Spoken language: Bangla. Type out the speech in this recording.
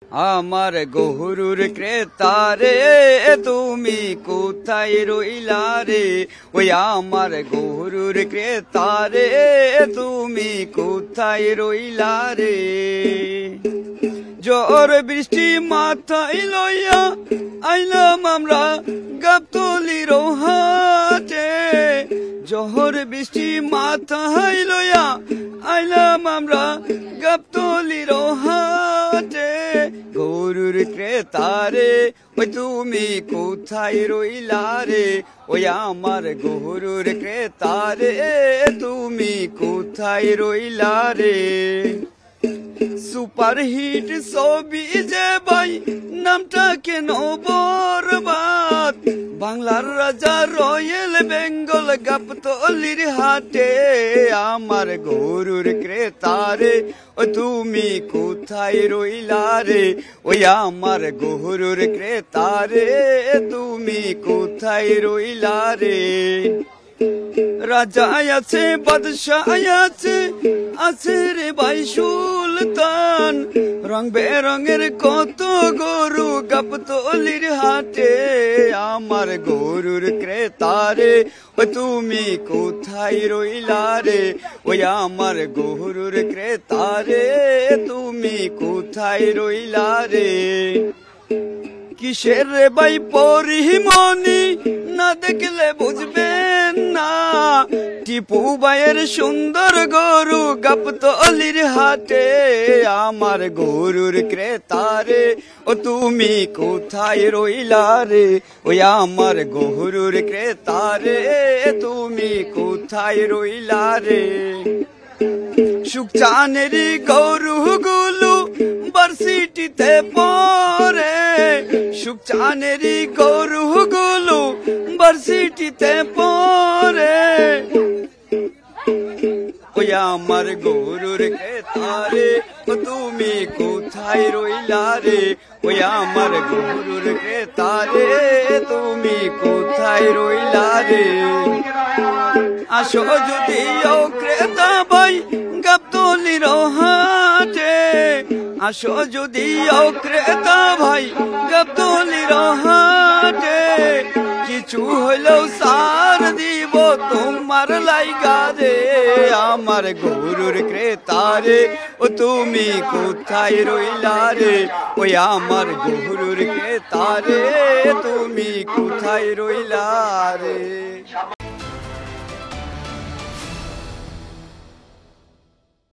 আমার গহুরুর ক্রেতারে তুমি কোথায় রইলা রে? ওই আমার গহুরুর ক্রেতারে তুমি কোথায় রইলা রে? ঝড় বৃষ্টি মাথায় লইয়া আইলাম আমরা গাবতলির হাটে। ঝড় বৃষ্টি মাথায় লইয়া আইলাম আমরা গাবতলির হাটে। গরুর ক্রেতারে ওই তুমি কোথায় রইলা রে? ওই আমার গরুর ক্রেতারে তুমি কোথায় রইলা রে? সুপার হিট ছবি যে ভাই নামটা কেন বরবাদ? বাংলার রাজা রয়েল বেঙ্গল গাবতলির হাটে। আমার গরুর ক্রেতারে ও তুমি কোথায় রইলা রে? ওই আমার গরুর ক্রেতারে তুমি কোথায় রইলা রে? রাজা আছে বাদশাহ আছে, আছে রে ভাই সুলতান। রং বেরঙের কত গরু গাবতলির হাটে। আমার গরুর ক্রেতারে ও তুমি কোথায় রইলা রে? ওই আমার গরুর ক্রেতারে তুমি কোথায় রইলা রে? কিসের রে ভাই পরিমণি না দেখলে বুঝবেন না? টিপু ভাইয়ের সুন্দর গরু গাবতলির হাটে। আমার গরুর ক্রেতারে ও তুমি কোথায় রইলা রে? ওই আমার গরুর ক্রেতারে তুমি কোথায় রইলা রে? সুখচানেরই গরুগুলো ভার্সিটিতে পড়ে। সুখচানেরই গরুগুলো ভার্সিটিতে পড়ে। ওই আমার গরুর ক্রেতারে ও তুমি কোথায় রইলা রে? ওই আমার গরুর ক্রেতারে তুমি কোথায় রইলা রে? আসো যদি ও ক্রেতা ভাই গাবতলির হাটে। আসো যদি ও ক্রেতা ভাই গাবতলির হাটে। কিছু হইলেও সার দিব তোমার লাইগা রে। আমার গরুর ক্রেতারে ও তুমি কোথায় রইলা রে? ওই আমার গরুর ক্রেতারে তুমি কোথায় রইলা রে?